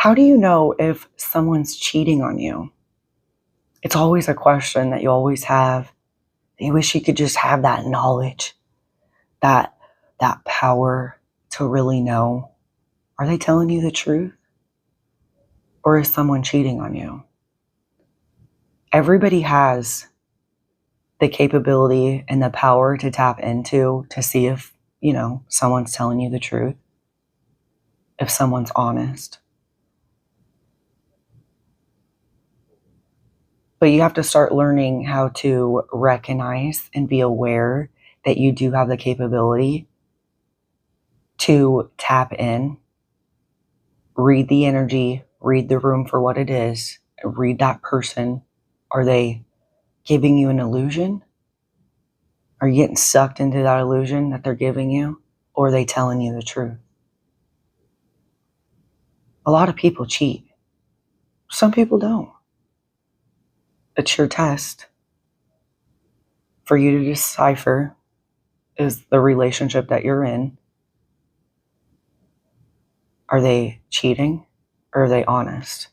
How do you know if someone's cheating on you? It's always a question that you always have. You wish you could just have that knowledge, that that power to really know. Are they telling you the truth? Or is someone cheating on you? Everybody has the capability and the power to tap into to see if, someone's telling you the truth, if someone's honest. But you have to start learning how to recognize and be aware that you do have the capability to tap in, read the energy, read the room for what it is, read that person. Are they giving you an illusion? Are you getting sucked into that illusion that they're giving you? Or are they telling you the truth? A lot of people cheat. Some people don't. It's your test for you to decipher, is the relationship that you're in, are they cheating or are they honest?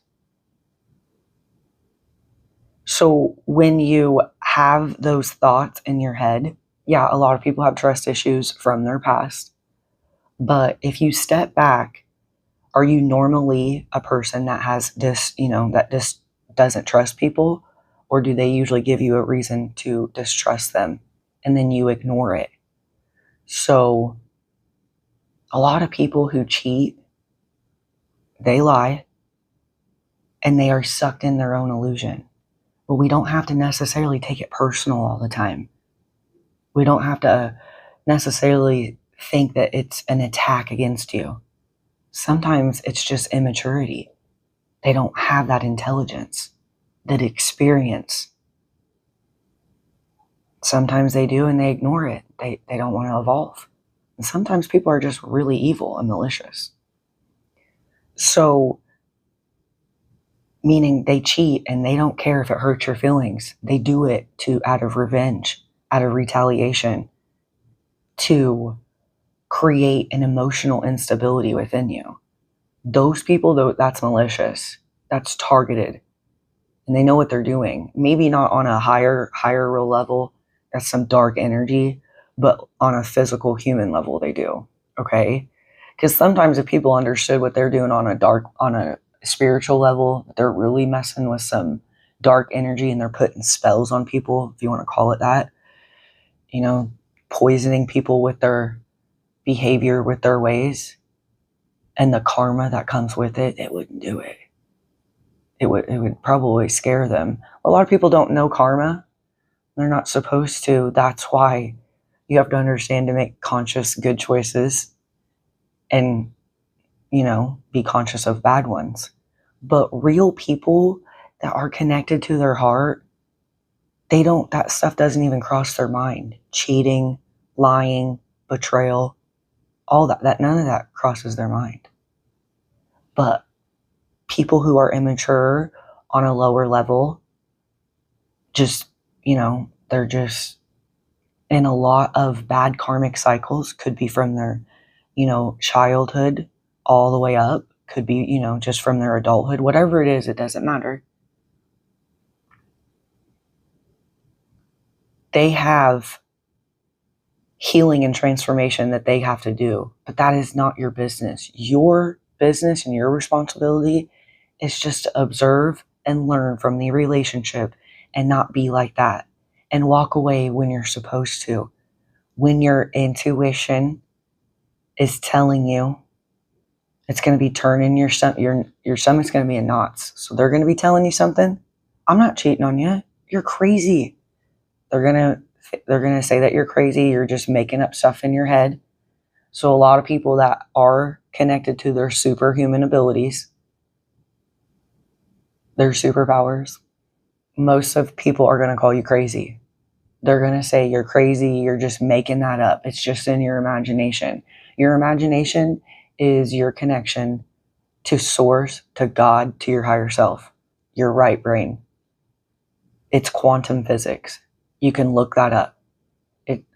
So when you have those thoughts in your head, yeah, a lot of people have trust issues from their past. But if you step back, are you normally a person that has this, that just doesn't trust people? Or do they usually give you a reason to distrust them and then you ignore it? So a lot of people who cheat, they lie and they are sucked in their own illusion. But we don't have to necessarily take it personal all the time. We don't have to necessarily think that it's an attack against you. Sometimes it's just immaturity. They don't have that intelligence, that experience. Sometimes they do and they ignore it. They don't want to evolve. And sometimes people are just really evil and malicious. So, meaning they cheat and they don't care if it hurts your feelings. They do it out of revenge, out of retaliation, to create an emotional instability within you. Those people, though, that's malicious. That's targeted. And they know what they're doing. Maybe not on a higher real level. That's some dark energy. But on a physical human level, they do. Okay? Because sometimes if people understood what they're doing on a spiritual level, they're really messing with some dark energy and they're putting spells on people, if you want to call it that. Poisoning people with their behavior, with their ways, and the karma that comes with it, it wouldn't do it. It would probably scare them. A lot of people don't know karma. They're not supposed to. That's why you have to understand to make conscious good choices and, be conscious of bad ones. But real people that are connected to their heart, that stuff doesn't even cross their mind. Cheating, lying, betrayal, all that none of that crosses their mind. But people who are immature on a lower level, just, they're just in a lot of bad karmic cycles. Could be from their, childhood all the way up. Could be, just from their adulthood. Whatever it is, it doesn't matter. They have healing and transformation that they have to do, but that is not your business. Your business and your responsibility is just to observe and learn from the relationship and not be like that, and walk away when you're supposed to. When your intuition is telling you, it's going to be turning your stomach's going to be in knots. So they're going to be telling you something. I'm not cheating on you. You're crazy. They're going to say that you're crazy. You're just making up stuff in your head. So a lot of people that are connected to their superhuman abilities, their superpowers, most of people are going to call you crazy. They're going to say you're crazy. You're just making that up. It's just in your imagination. Your imagination is your connection to source, to God, to your higher self, your right brain. It's quantum physics. You can look that up.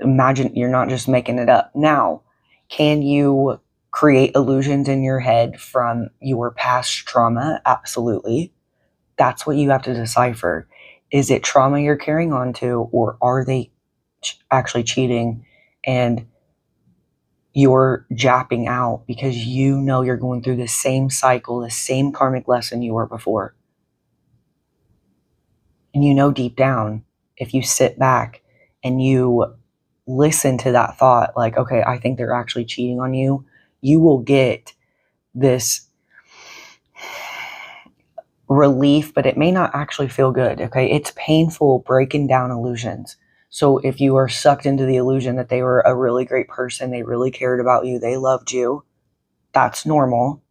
Imagine you're not just making it up. Now, can you create illusions in your head from your past trauma? Absolutely. That's what you have to decipher. Is it trauma you're carrying on to, or are they actually cheating and you're japping out because you know you're going through the same cycle, the same karmic lesson you were before? And you know deep down, if you sit back and you listen to that thought, like, okay, I think they're actually cheating on you, you will get this relief, but it may not actually feel good. Okay. It's painful breaking down illusions. So if you are sucked into the illusion that they were a really great person, they really cared about you, they loved you, that's normal.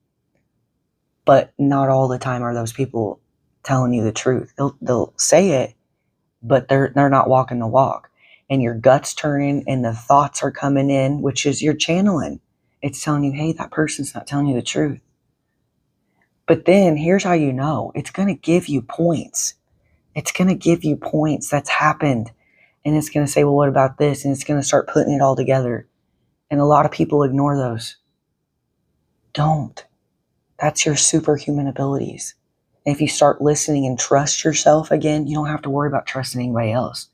But not all the time are those people telling you the truth. They'll say it, but they're not walking the walk. And your gut's turning and the thoughts are coming in, which is your channeling. It's telling you, hey, that person's not telling you the truth. But then here's how you know. It's going to give you points. It's going to give you points that's happened. And it's going to say, well, what about this? And it's going to start putting it all together. And a lot of people ignore those. Don't. That's your superhuman abilities. And if you start listening and trust yourself again, you don't have to worry about trusting anybody else.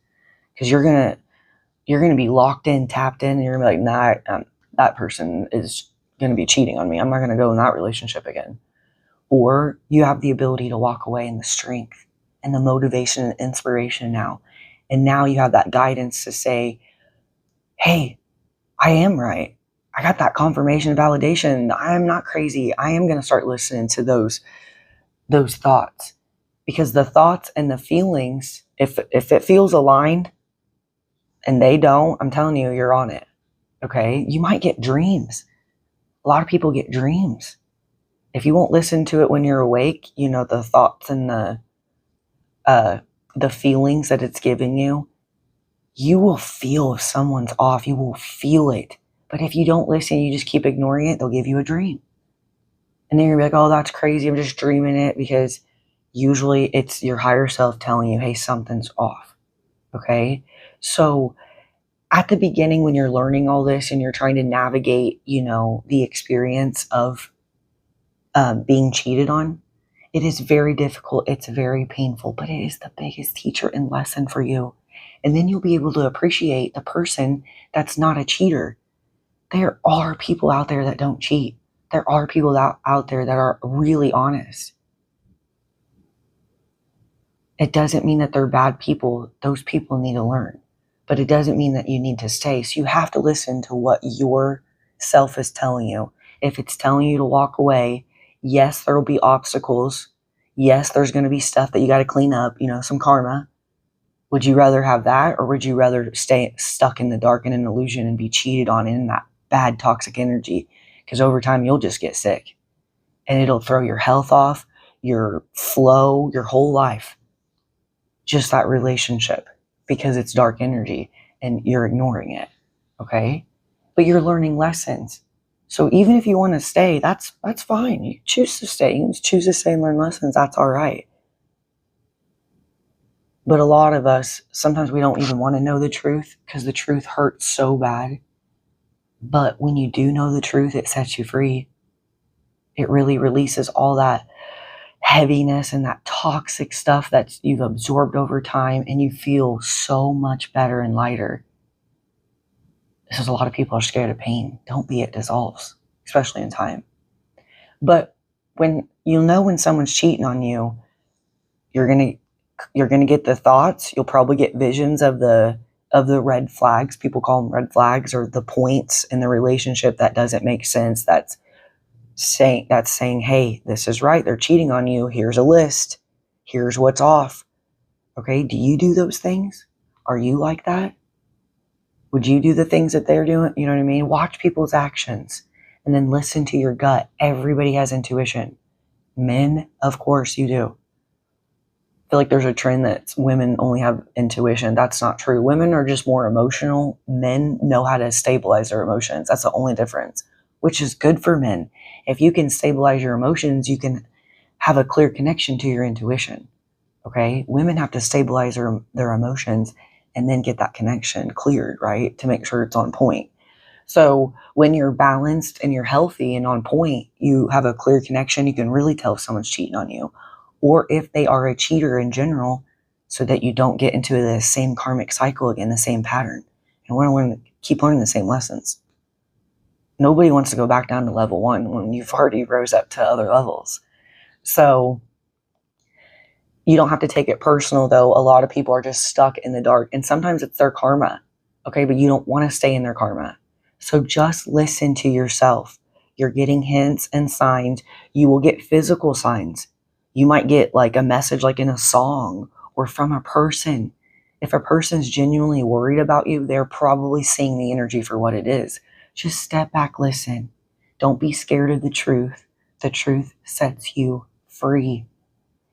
Because you're going to be locked in, tapped in, and you're going to be like, nah, that person is going to be cheating on me. I'm not going to go in that relationship again. Or you have the ability to walk away in the strength and the motivation and inspiration now. And now you have that guidance to say, hey, I am right. I got that confirmation and validation. I am not crazy. I am going to start listening to those thoughts. Because the thoughts and the feelings, if it feels aligned and they don't, I'm telling you, you're on it. Okay? You might get dreams. A lot of people get dreams. If you won't listen to it when you're awake, you know, the thoughts and the feelings that it's giving you, you will feel if someone's off. You will feel it. But if you don't listen, you just keep ignoring it, they'll give you a dream. And then you're like, oh, that's crazy. I'm just dreaming it, because usually it's your higher self telling you, hey, something's off. Okay? So at the beginning, when you're learning all this and you're trying to navigate, you know, the experience of being cheated on, it is very difficult. It's very painful, but it is the biggest teacher and lesson for you. And then you'll be able to appreciate the person that's not a cheater. There are people out there that don't cheat. There are people out there that are really honest. It doesn't mean that they're bad people. Those people need to learn. But it doesn't mean that you need to stay. So you have to listen to what your self is telling you. If it's telling you to walk away, yes, there will be obstacles. Yes, there's going to be stuff that you got to clean up, you know, some karma. Would you rather have that, or would you rather stay stuck in the dark in an illusion and be cheated on in that bad toxic energy? Because over time, you'll just get sick. And it'll throw your health off, your flow, your whole life. Just that relationship. Because it's dark energy and you're ignoring it. Okay? But you're learning lessons. So even if you want to stay, that's fine. You choose to stay. You choose to stay and learn lessons. That's all right. But a lot of us, sometimes we don't even want to know the truth because the truth hurts so bad. But when you do know the truth, it sets you free. It really releases all that heaviness and that toxic stuff that you've absorbed over time, and you feel so much better and lighter. This is, a lot of people are scared of pain. Don't be, it dissolves, especially in time. But when you'll know when someone's cheating on you, you're gonna get the thoughts. You'll probably get visions of the red flags. People call them red flags, or the points in the relationship that doesn't make sense. That's saying, hey, this is right. They're cheating on you. Here's a list. Here's what's off. Okay, do you do those things? Are you like that? Would you do the things that they're doing? You know what I mean? Watch people's actions and then listen to your gut. Everybody has intuition. Men, of course you do. I feel like there's a trend that women only have intuition. That's not true. Women are just more emotional. Men know how to stabilize their emotions. That's the only difference, which is good for men. If you can stabilize your emotions, you can have a clear connection to your intuition. Okay? Women have to stabilize their emotions and then get that connection cleared, right? To make sure it's on point. So when you're balanced and you're healthy and on point, you have a clear connection. You can really tell if someone's cheating on you or if they are a cheater in general, so that you don't get into the same karmic cycle again, the same pattern. And we want to keep learning the same lessons. Nobody wants to go back down to level 1 when you've already rose up to other levels. So you don't have to take it personal, though. A lot of people are just stuck in the dark, and sometimes it's their karma. Okay, but you don't want to stay in their karma. So just listen to yourself. You're getting hints and signs. You will get physical signs. You might get like a message like in a song or from a person. If a person's genuinely worried about you, they're probably seeing the energy for what it is. Just step back, listen. Don't be scared of the truth. The truth sets you free.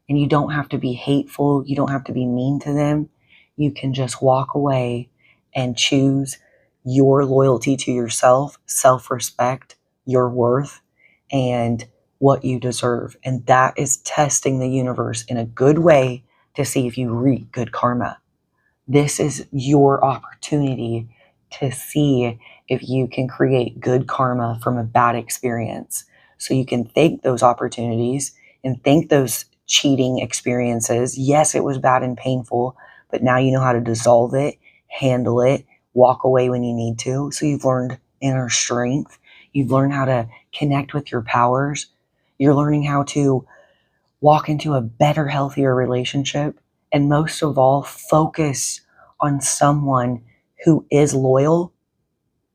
And you don't have to be hateful. You don't have to be mean to them. You can just walk away and choose your loyalty to yourself, self-respect, your worth, and what you deserve. And that is testing the universe in a good way to see if you reap good karma. This is your opportunity to see if you can create good karma from a bad experience. So you can thank those opportunities and thank those cheating experiences. Yes, it was bad and painful, but now you know how to dissolve it, handle it, walk away when you need to. So you've learned inner strength. You've learned how to connect with your powers. You're learning how to walk into a better, healthier relationship. And most of all, focus on someone who is loyal.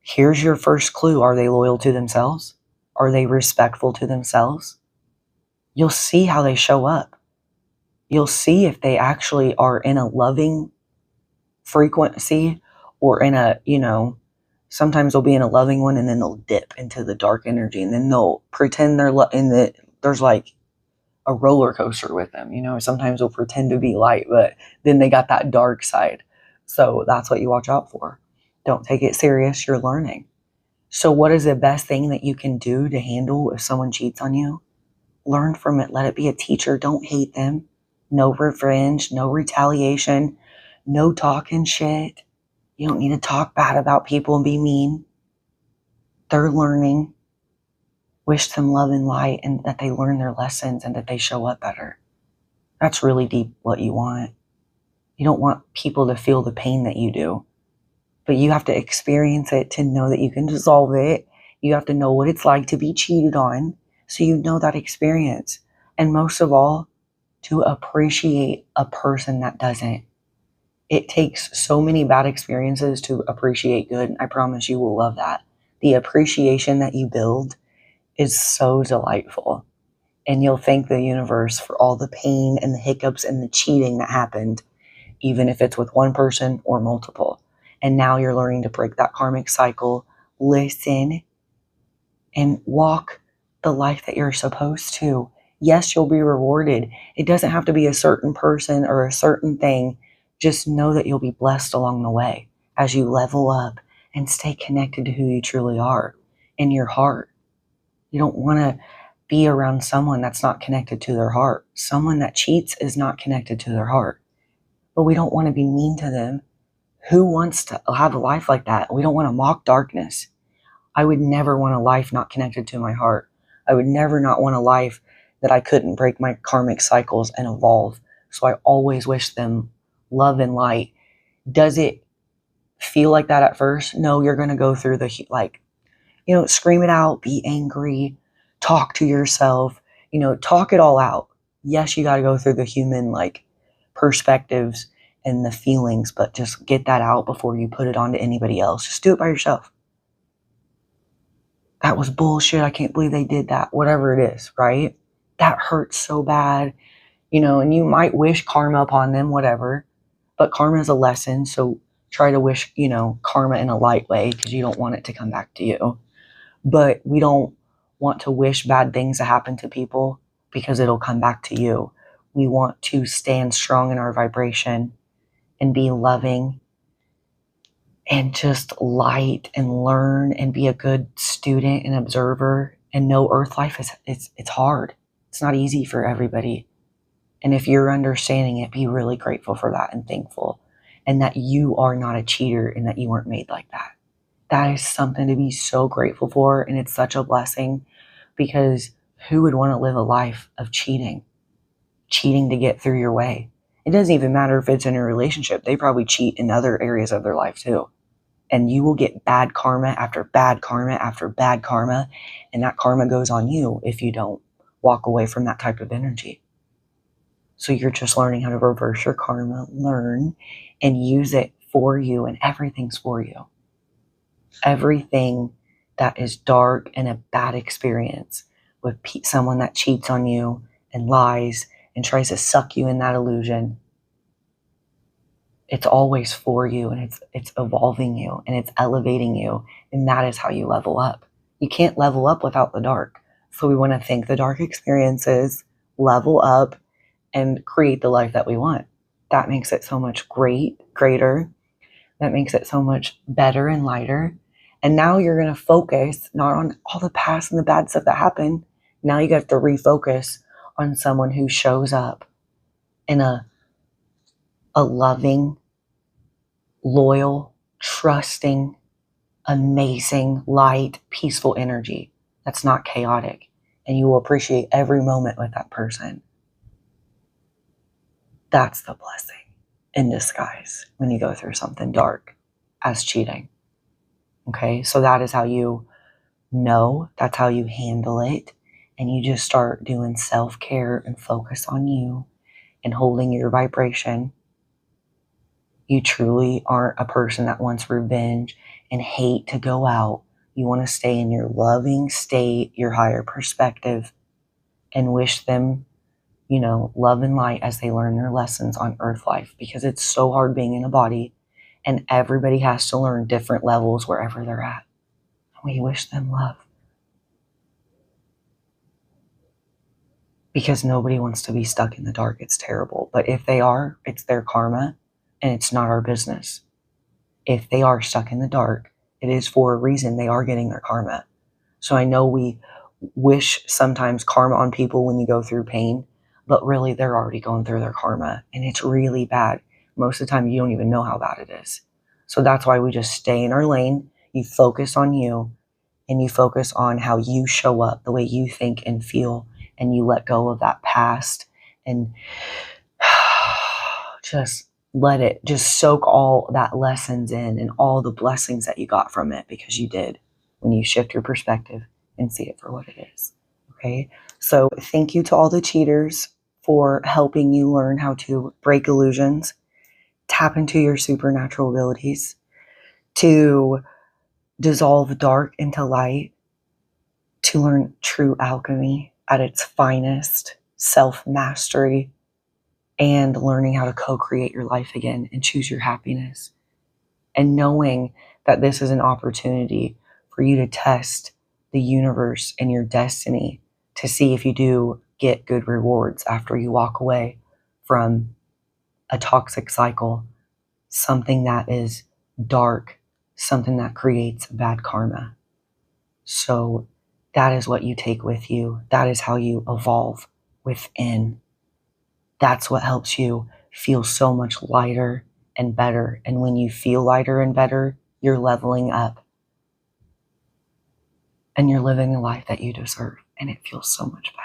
Here's your first clue. Are they loyal to themselves? Are they respectful to themselves? You'll see how they show up. You'll see if they actually are in a loving frequency or in a, sometimes they'll be in a loving one and then they'll dip into the dark energy and then they'll pretend they're there's like a roller coaster with them. Sometimes they'll pretend to be light, but then they got that dark side. So that's what you watch out for. Don't take it serious. You're learning. So what is the best thing that you can do to handle if someone cheats on you? Learn from it. Let it be a teacher. Don't hate them. No revenge, no retaliation, no talking shit. You don't need to talk bad about people and be mean. They're learning. Wish them love and light and that they learn their lessons and that they show up better. That's really deep what you want. You don't want people to feel the pain that you do, but you have to experience it to know that you can dissolve it. You have to know what it's like to be cheated on, so you know that experience. And most of all, to appreciate a person that doesn't. It takes so many bad experiences to appreciate good. And I promise you will love that. The appreciation that you build is so delightful. And you'll thank the universe for all the pain and the hiccups and the cheating that happened, even if it's with one person or multiple. And now you're learning to break that karmic cycle, listen, and walk the life that you're supposed to. Yes, you'll be rewarded. It doesn't have to be a certain person or a certain thing. Just know that you'll be blessed along the way as you level up and stay connected to who you truly are in your heart. You don't want to be around someone that's not connected to their heart. Someone that cheats is not connected to their heart. But we don't want to be mean to them. Who wants to have a life like that? We don't want to mock darkness. I would never want a life not connected to my heart. I would never not want a life that I couldn't break my karmic cycles and evolve. So I always wish them love and light. Does it feel like that at first? No, you're going to go through the, scream it out, be angry, talk to yourself, talk it all out. Yes, you got to go through the human, perspectives and the feelings, but just get that out before you put it onto anybody else. Just do it by yourself. That was bullshit. I can't believe they did that. Whatever it is, right? That hurts so bad, and you might wish karma upon them, whatever, but karma is a lesson. So try to wish, karma in a light way because you don't want it to come back to you. But we don't want to wish bad things to happen to people because it'll come back to you. We want to stand strong in our vibration and be loving and just light and learn and be a good student and observer and know earth life it's hard. It's not easy for everybody. And if you're understanding it, be really grateful for that and thankful, and that you are not a cheater and that you weren't made like that. That is something to be so grateful for, and it's such a blessing, because who would want to live a life of cheating to get through your way? It doesn't even matter if it's in a relationship. They probably cheat in other areas of their life too. And you will get bad karma after bad karma after bad karma, and that karma goes on you if you don't walk away from that type of energy. So you're just learning how to reverse your karma, learn and use it for you, and everything's for you. Everything that is dark and a bad experience with someone that cheats on you and lies and tries to suck you in that illusion, it's always for you, and it's evolving you, and it's elevating you, and that is how you level up. You can't level up without the dark. So we want to think the dark experiences, level up, and create the life that we want. That makes it so much greater. That makes it so much better and lighter. And now you're going to focus not on all the past and the bad stuff that happened. Now you have to refocus on someone who shows up in a loving, loyal, trusting, amazing, light, peaceful energy that's not chaotic. And you will appreciate every moment with that person. That's the blessing in disguise when you go through something dark as cheating. Okay, so that is how you know, that's how you handle it. And you just start doing self-care and focus on you and holding your vibration. You truly aren't a person that wants revenge and hate to go out. You want to stay in your loving state, your higher perspective, and wish them, love and light as they learn their lessons on earth life, because it's so hard being in a body, and everybody has to learn different levels wherever they're at. We wish them love, because nobody wants to be stuck in the dark. It's terrible. But if they are, it's their karma, and it's not our business. If they are stuck in the dark, it is for a reason. They are getting their karma. So I know we wish sometimes karma on people when you go through pain, but really they're already going through their karma, and it's really bad. Most of the time you don't even know how bad it is. So that's why we just stay in our lane. You focus on you, and you focus on how you show up, the way you think and feel, and you let go of that past, and just let it just soak all that lessons in and all the blessings that you got from it, because you did, when you shift your perspective and see it for what it is. Okay, so thank you to all the cheaters for helping you learn how to break illusions, tap into your supernatural abilities, to dissolve dark into light, to learn true alchemy at its finest, self-mastery, and learning how to co-create your life again and choose your happiness. And knowing that this is an opportunity for you to test the universe and your destiny to see if you do get good rewards after you walk away from a toxic cycle, something that is dark, something that creates bad karma. So that is what you take with you. That is how you evolve within. That's what helps you feel so much lighter and better. And when you feel lighter and better, you're leveling up and you're living the life that you deserve. And it feels so much better.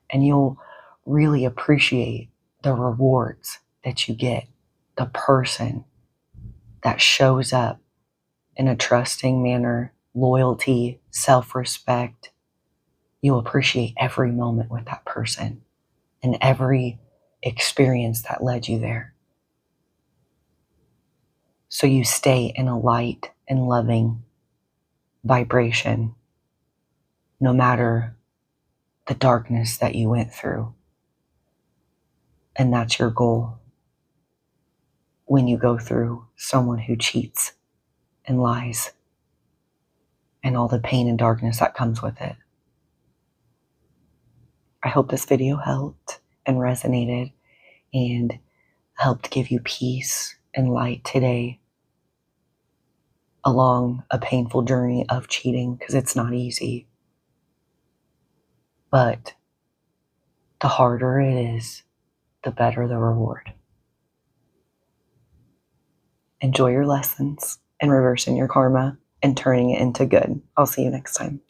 And you'll really appreciate the rewards that you get, the person that shows up in a trusting manner, loyalty, self-respect. You'll appreciate every moment with that person and every experience that led you there. So you stay in a light and loving vibration, no matter the darkness that you went through. And that's your goal when you go through someone who cheats and lies and all the pain and darkness that comes with it. I hope this video helped and resonated and helped give you peace and light today along a painful journey of cheating, because it's not easy. But the harder it is, the better the reward. Enjoy your lessons and reversing your karma. and turning it into good. I'll see you next time.